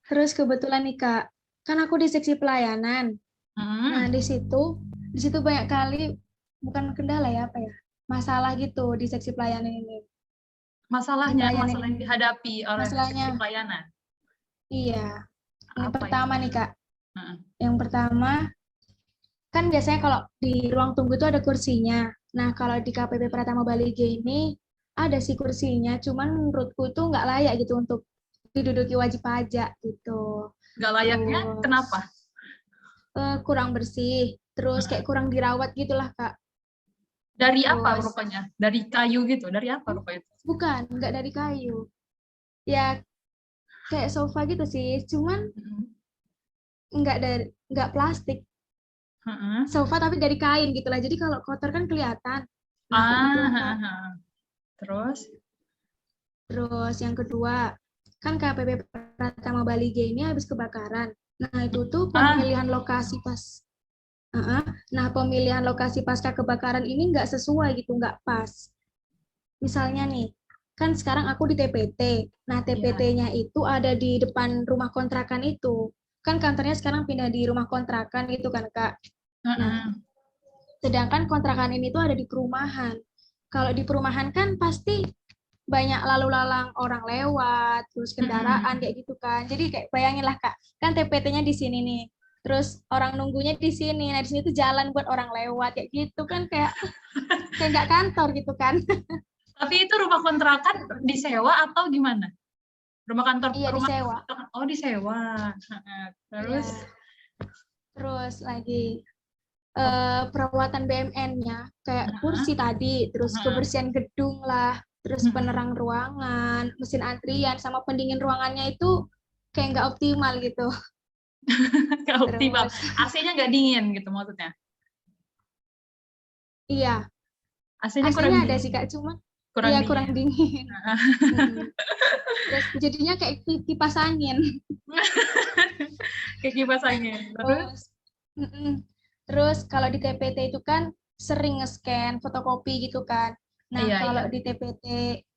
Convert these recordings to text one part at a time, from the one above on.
Terus kebetulan nih Kak, kan aku di seksi pelayanan. Nah, Hmm. di situ banyak kali bukan kendala ya, apa ya? Masalah gitu di seksi pelayanan ini. Di Masalahnya, pelayanan masalah yang ini. dihadapi oleh seksi Masalahnya, pelayanan. iya. Ini Apa itu? pertama nih Kak. Heeh. Yang pertama, kan biasanya kalau di ruang tunggu itu ada kursinya. Nah, kalau di KPP Pratama Bali G ini ada sih kursinya, cuman menurutku itu nggak layak gitu untuk diduduki wajib pajak gitu. Nggak layaknya, Terus kenapa? kurang bersih, terus kayak Heeh. kurang dirawat gitulah Kak. Dari apa Terus rupanya? Dari kayu gitu? Dari apa rupanya itu? bukan, nggak dari kayu. Ya kayak sofa gitu sih, cuman Heeh. nggak plastik. Heeh. Sofa tapi dari kain gitulah. Jadi kalau kotor kan kelihatan. Nah, kayak Ah, gitulah Kak. heeh, heeh. Terus? Terus yang kedua, kan KPP Pratama Bali G ini habis kebakaran. Nah, itu tuh Ah, pemilihan lokasi pas. Nah, pemilihan lokasi pasca kebakaran ini nggak sesuai gitu, nggak pas. Misalnya nih, kan sekarang aku di TPT. Nah, iya. TPT-nya itu ada di depan rumah kontrakan itu. Kan kantornya sekarang pindah di rumah kontrakan itu kan, Kak. Nah, Heeh. sedangkan kontrakan ini tuh ada di perumahan. Kalau di perumahan kan pasti banyak lalu lalang orang lewat, terus kendaraan Heeh. kayak gitu kan. Jadi kayak bayangin lah Kak, kan TPT-nya di sini nih. Terus orang nunggunya di sini. Nah, di sini tuh jalan buat orang lewat kayak gitu kan kayak nggak kantor gitu kan. Tapi itu rumah kontrakan disewa atau gimana? Rumah kantor, Iya rumah disewa. kontrakan. Oh, disewa. Heeh. Terus? Iya. Terus lagi perawatan BMN-nya kayak Heeh. kursi tadi, terus Heeh. kebersihan gedung lah, terus Heeh. penerang ruangan, mesin antrian sama pendingin ruangannya itu kayak nggak optimal gitu. Nggak optimal. Terus AC-nya nggak dingin gitu maksudnya. iya, AC-nya kurang AC-nya ada dingin. sih Kak, cuma Kurang iya kurang dingin. dingin. Mm-mm. Terus jadinya kayak kipas angin. Kayak kipas angin. Terus? Terus, mm-mm. Terus kalau di TPT itu kan sering nge-scan fotokopi gitu kan. Nah, Iya, kalau iya.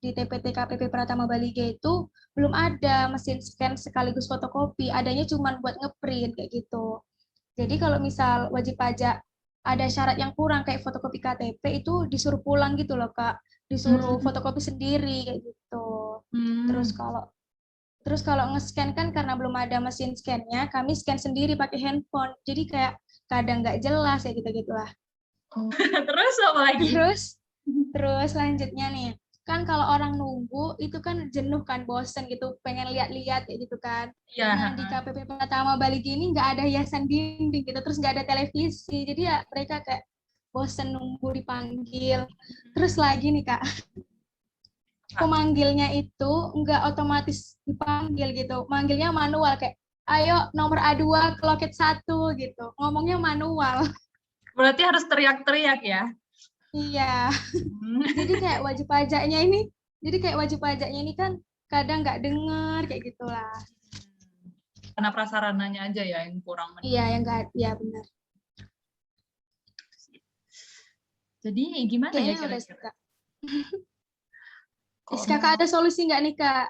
di TPT KPP Pratama Bali G itu belum ada mesin scan sekaligus fotokopi, adanya cuma buat ngeprint kayak gitu. Jadi kalau misal wajib pajak ada syarat yang kurang kayak fotokopi KTP itu disuruh pulang gitu loh Kak, disuruh Hmm. fotokopi sendiri kayak gitu. Terus Hmm. kalau Terus kalau nge-scan kan karena belum ada mesin scan-nya, kami scan sendiri pakai handphone. Jadi kayak kadang nggak jelas ya gitu-gitulah. Oh. Terus apa lagi? Terus terus lanjutnya nih, kan kalau orang nunggu itu kan jenuh kan, bosen gitu, pengen lihat-lihat ya gitu kan. Iya, Nah di heeh. KPP Pertama Bali gini nggak ada hiasan dinding gitu, terus nggak ada televisi. Jadi ya mereka kayak bosen nunggu dipanggil. Terus lagi nih Kak, pemanggilnya itu nggak otomatis dipanggil gitu. Manggilnya manual kayak, ayo nomor A2 ke loket 1 gitu. Ngomongnya manual. Berarti harus teriak-teriak ya? Iya. Hmm. Jadi kayak wajib pajaknya ini, jadi kayak wajib pajaknya ini kan kadang nggak denger kayak gitulah. Karena prasarananya aja ya yang kurang Iya, mendukung. yang nggak, ya benar. Jadi gimana ya Kayaknya udah sih, kira-kira? Kak. Kalau Kakak mau ada solusi nggak nih, Kak?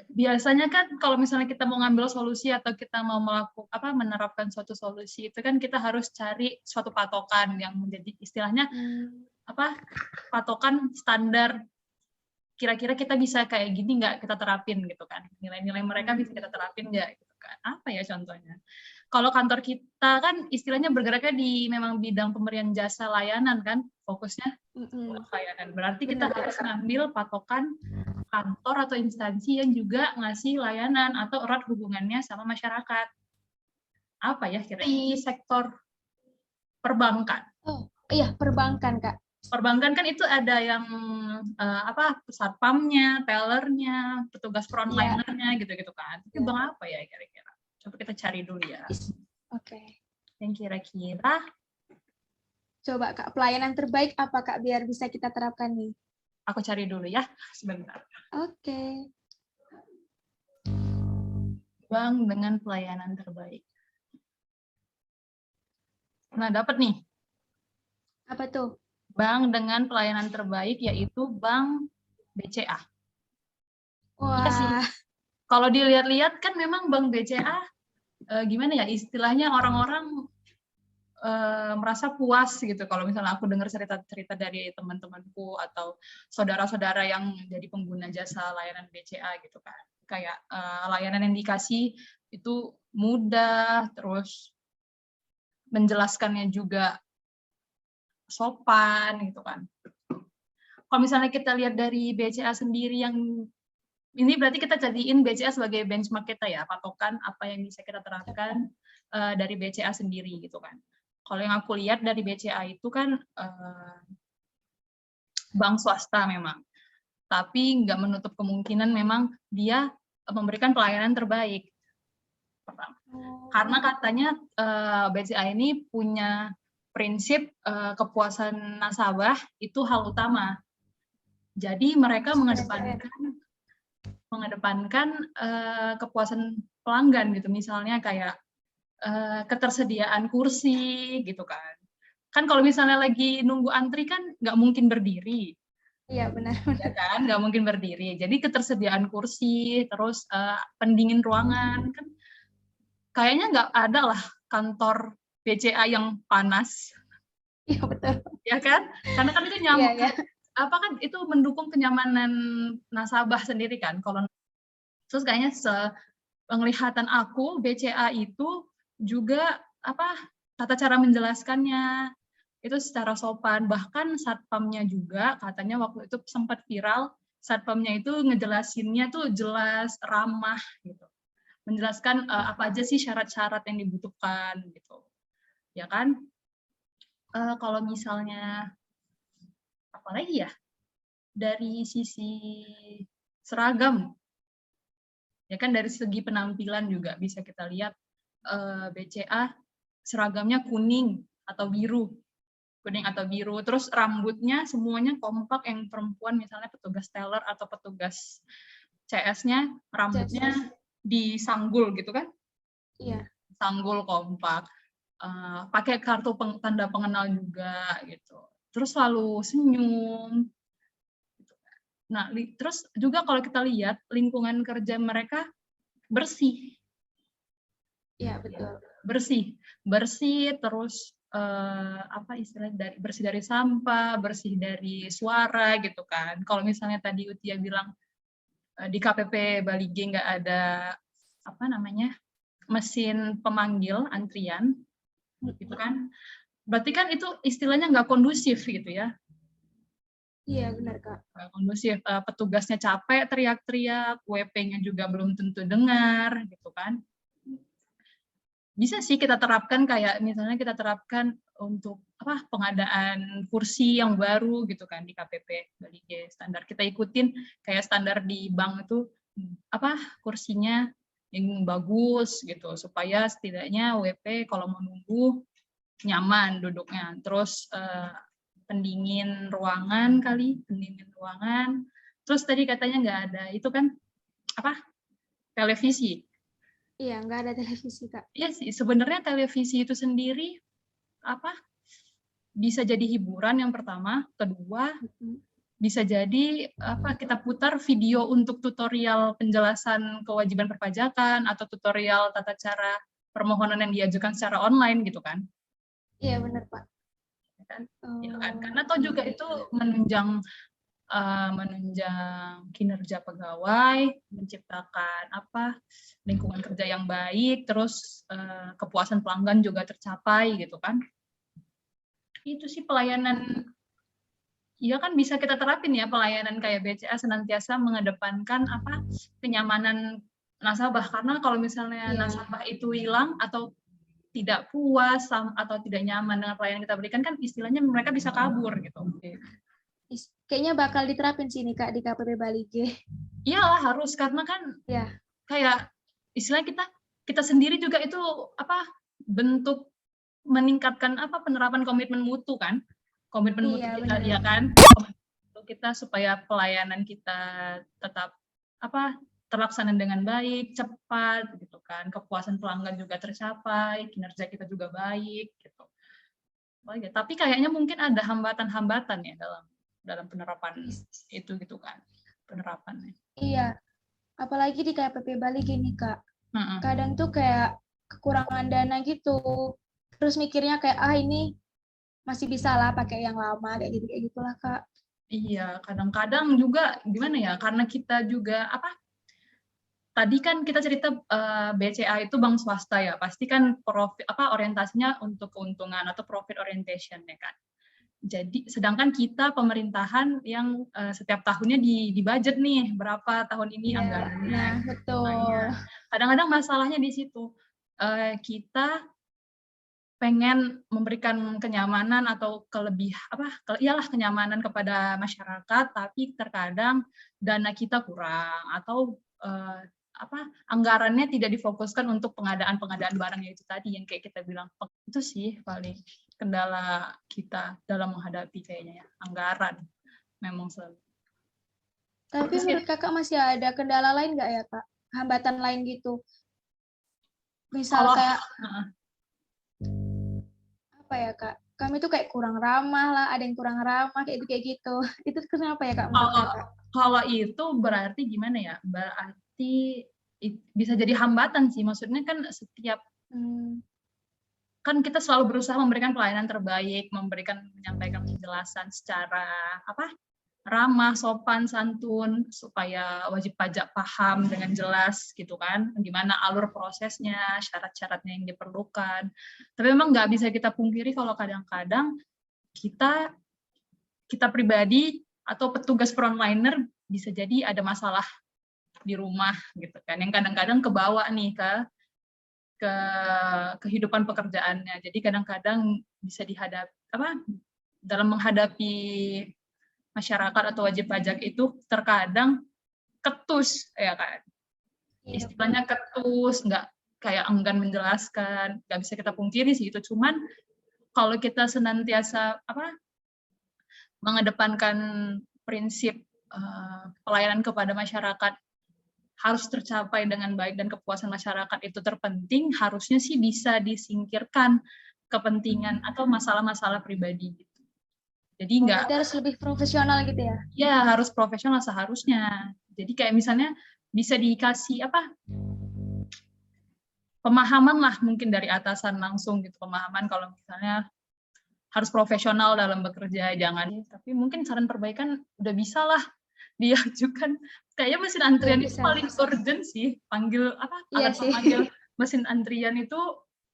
biasanya kan kalau misalnya kita mau ngambil solusi atau kita mau melakukan apa menerapkan suatu solusi itu kan kita harus cari suatu patokan yang menjadi istilahnya Hmm, apa patokan standar kira-kira kita bisa kayak gini nggak kita terapin gitu kan nilai-nilai mereka bisa kita hmm, terapin nggak gitu kan apa ya contohnya kalau kantor kita kan istilahnya bergeraknya di memang bidang pemberian jasa layanan kan fokusnya hmm. layanan berarti kita Benar, harus Kak. ngambil patokan kantor atau instansi yang juga ngasih layanan atau erat hubungannya sama masyarakat. Apa ya kira di sektor perbankan. Oh, iya, perbankan, Kak. Perbankan kan itu ada yang apa satpamnya, tellernya, petugas Iya, frontlinernya gitu-gitu kan. Tapi iya. bank apa ya kira-kira? Coba kita cari dulu ya. Oke. Yang kira-kira Coba, Kak, pelayanan terbaik apa, Kak, biar bisa kita terapkan nih? aku cari dulu ya sebentar. Oke. Bank dengan pelayanan terbaik. Nah, dapat nih. Apa tuh? Bank dengan pelayanan terbaik yaitu Bank BCA. Iya sih. Wah, kalau dilihat-lihat kan memang Bank BCA gimana ya istilahnya orang-orang merasa puas gitu kalau misalnya aku dengar cerita-cerita dari teman-temanku atau saudara-saudara yang jadi pengguna jasa layanan BCA gitu kan. Kayak layanan yang dikasih itu mudah, terus menjelaskannya juga sopan gitu kan. Kalau misalnya kita lihat dari BCA sendiri yang ini berarti kita jadiin BCA sebagai benchmark kita ya, patokan apa yang bisa kita terapkan dari BCA sendiri gitu kan. Kalau yang aku lihat dari BCA itu kan bank swasta memang, tapi nggak menutup kemungkinan memang dia memberikan pelayanan terbaik. Karena katanya BCA ini punya prinsip kepuasan nasabah itu hal utama. Jadi mereka mengedepankan kepuasan pelanggan gitu, misalnya kayak ketersediaan kursi gitu kan. Kan kalau misalnya lagi nunggu antri kan nggak mungkin berdiri. Iya benar. Ya kan, nggak mungkin berdiri. Jadi ketersediaan kursi, terus pendingin ruangan kan kayaknya nggak ada lah kantor BCA yang panas. Iya betul. Ya kan? Karena kan itu apa kan itu mendukung kenyamanan nasabah sendiri kan. Kalau terus kayaknya penglihatan aku BCA itu juga apa tata cara menjelaskannya itu secara sopan, bahkan satpamnya juga katanya waktu itu sempat viral, satpamnya itu ngejelasinnya tuh jelas, ramah gitu, menjelaskan apa aja sih syarat-syarat yang dibutuhkan gitu, ya kan? Kalau misalnya apa lagi ya dari sisi seragam, ya kan dari segi penampilan juga bisa kita lihat BCA seragamnya kuning atau biru, terus rambutnya semuanya kompak, yang perempuan misalnya petugas teller atau petugas CS-nya rambutnya disanggul gitu kan? Iya. Sanggul kompak, pakai kartu tanda pengenal juga gitu, terus selalu senyum. Nah, terus juga kalau kita lihat lingkungan kerja mereka bersih. Iya betul. Bersih terus apa istilahnya bersih dari sampah, bersih dari suara gitu kan. Kalau misalnya tadi Utia bilang di KPP Bali G nggak ada apa namanya mesin pemanggil antrian gitu kan. Berarti kan itu istilahnya nggak kondusif gitu ya. Iya benar Kak. Nggak kondusif, petugasnya capek teriak-teriak, WP-nya juga belum tentu dengar gitu kan. Bisa sih kita terapkan kayak misalnya kita terapkan untuk apa pengadaan kursi yang baru gitu kan di KPP Bali G standar, kita ikutin kayak standar di bank itu apa kursinya yang bagus gitu supaya setidaknya WP kalau mau nunggu nyaman duduknya, terus pendingin ruangan, terus tadi katanya nggak ada itu kan apa televisi. Iya, nggak ada televisi, Kak. Iya sih, sebenarnya televisi itu sendiri apa bisa jadi hiburan yang pertama, kedua bisa jadi apa kita putar video untuk tutorial penjelasan kewajiban perpajakan atau tutorial tata cara permohonan yang diajukan secara online gitu kan. Iya, benar, Pak. Ya kan? Karena toh juga itu menunjang kinerja pegawai, menciptakan apa lingkungan kerja yang baik, terus kepuasan pelanggan juga tercapai gitu kan. Itu sih pelayanan, ya kan bisa kita terapin ya pelayanan kayak BCA senantiasa mengedepankan apa kenyamanan nasabah, karena kalau misalnya nasabah itu hilang atau tidak puas atau tidak nyaman dengan pelayanan kita berikan kan istilahnya mereka bisa kabur gitu. Kayaknya bakal diterapin sini Kak di KPP Bali G. Iyalah harus, karena kan kayak istilah kita sendiri juga itu apa bentuk meningkatkan apa penerapan komitmen mutu kan, komitmen mutu kita ya kan, kita supaya pelayanan kita tetap apa terlaksana dengan baik, cepat gitu kan, kepuasan pelanggan juga tercapai, kinerja kita juga baik gitu. Oh ya, tapi kayaknya mungkin ada hambatan-hambatan ya dalam penerapan itu gitu kan, penerapannya. Iya, apalagi di KPP Bali gini Kak, Heeh. kadang tuh kayak kekurangan dana gitu, terus mikirnya kayak ini masih bisa lah pakai yang lama kayak gitulah Kak. Iya, kadang-kadang juga gimana ya, karena kita juga tadi kan kita cerita BCA itu bank swasta ya, pasti kan profit orientasinya untuk keuntungan atau profit orientation ya kan. Jadi sedangkan kita pemerintahan yang setiap tahunnya di budget nih berapa tahun ini anggarannya. Nah, betul. Kadang-kadang masalahnya di situ. Kita pengen memberikan kenyamanan atau iyalah kenyamanan kepada masyarakat, tapi terkadang dana kita kurang atau anggarannya tidak difokuskan untuk pengadaan barangnya itu tadi yang kayak kita bilang. Itu sih paling kendala kita dalam menghadapi kayaknya ya, anggaran memang selalu. Tapi menurut Kakak masih ada kendala lain nggak ya Kak? Hambatan lain gitu? Misal kayak apa ya Kak? Kami tuh kayak kurang ramah lah, ada yang kurang ramah kayak gitu. Itu kenapa ya Kak menurut Kakak? Kalau itu berarti gimana ya? Berarti bisa jadi hambatan sih. Maksudnya kan setiap kan kita selalu berusaha memberikan pelayanan terbaik, menyampaikan penjelasan secara ramah, sopan, santun, supaya wajib pajak paham dengan jelas gitu kan, gimana alur prosesnya, syarat-syaratnya yang diperlukan. Tapi memang nggak bisa kita pungkiri kalau kadang-kadang kita pribadi atau petugas frontliner bisa jadi ada masalah di rumah gitu kan, yang kadang-kadang kebawa nih ke kehidupan pekerjaannya. Jadi kadang-kadang bisa dalam menghadapi masyarakat atau wajib pajak itu terkadang ketus ya kan, istilahnya ketus, nggak kayak enggan menjelaskan, nggak bisa kita pungkiri sih itu. Cuman kalau kita senantiasa mengedepankan prinsip pelayanan kepada masyarakat harus tercapai dengan baik dan kepuasan masyarakat itu terpenting, harusnya sih bisa disingkirkan kepentingan atau masalah-masalah pribadi gitu. Jadi harus lebih profesional gitu ya? Ya, harus profesional seharusnya. Jadi kayak misalnya bisa dikasih pemahaman lah mungkin dari atasan langsung gitu, pemahaman kalau misalnya harus profesional dalam bekerja, jangan. Tapi mungkin saran perbaikan udah bisa lah diajukan. Kayaknya mesin antrian itu paling urgent sih, panggil alat pemanggil mesin antrian itu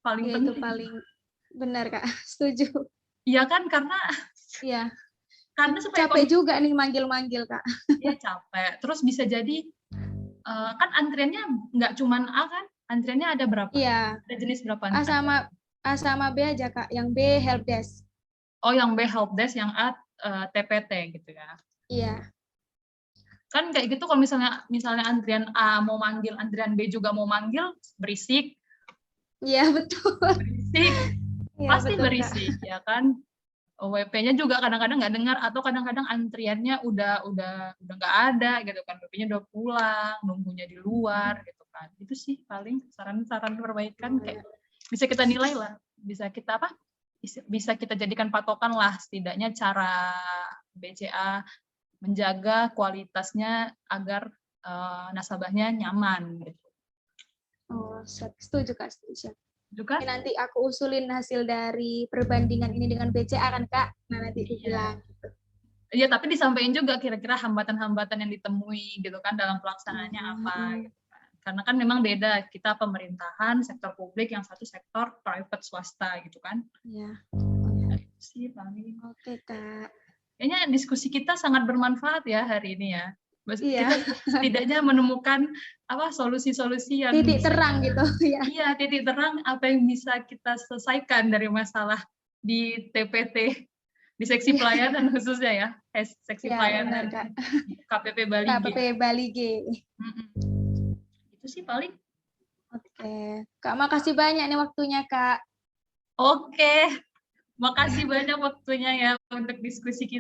paling penting. Itu paling benar Kak, setuju. Iya kan, karena supaya capek juga nih manggil-manggil Kak. Iya capek. Terus bisa jadi kan antriannya nggak cuman A kan, antriannya ada berapa? Iya. Ada jenis berapa? A sama B aja Kak, yang B helpdesk. Oh, yang B helpdesk, yang A TPT gitu ya? Iya. Kan kayak gitu kalau misalnya antrian A mau manggil, antrian B juga mau manggil, berisik. Iya betul. Berisik, pasti betul, berisik Kak. Ya kan. WP-nya juga kadang-kadang nggak dengar, atau kadang-kadang antriannya udah nggak ada gitu kan, WP-nya udah pulang, nunggunya di luar gitu kan. Itu sih paling saran-saran perbaikan kayak bisa kita nilai lah, bisa kita jadikan patokan lah, setidaknya cara BCA menjaga kualitasnya agar nasabahnya nyaman gitu. Oh, setuju Kak, setuju. Juga nanti aku usulin hasil dari perbandingan ini dengan BCA kan Kak, nah nanti bilang gitu. Iya, tapi disampaikan juga kira-kira hambatan-hambatan yang ditemui gitu kan dalam pelaksanaannya apa gitu kan. Karena kan memang beda, kita pemerintahan, sektor publik, yang satu sektor private swasta gitu kan. Iya. Itu sih paling. Oke Kak. Kayaknya diskusi kita sangat bermanfaat ya hari ini ya. Kita setidaknya menemukan solusi-solusi yang titik terang gitu ya. Iya, titik terang apa yang bisa kita selesaikan dari masalah di TPT, di seksi pelayanan khususnya ya, seksi pelayanan benar, KPP Bali G. KPP Bali G. Itu sih paling. Oke, Kak, makasih banyak nih waktunya Kak. Oke, makasih banyak waktunya ya untuk diskusi kita.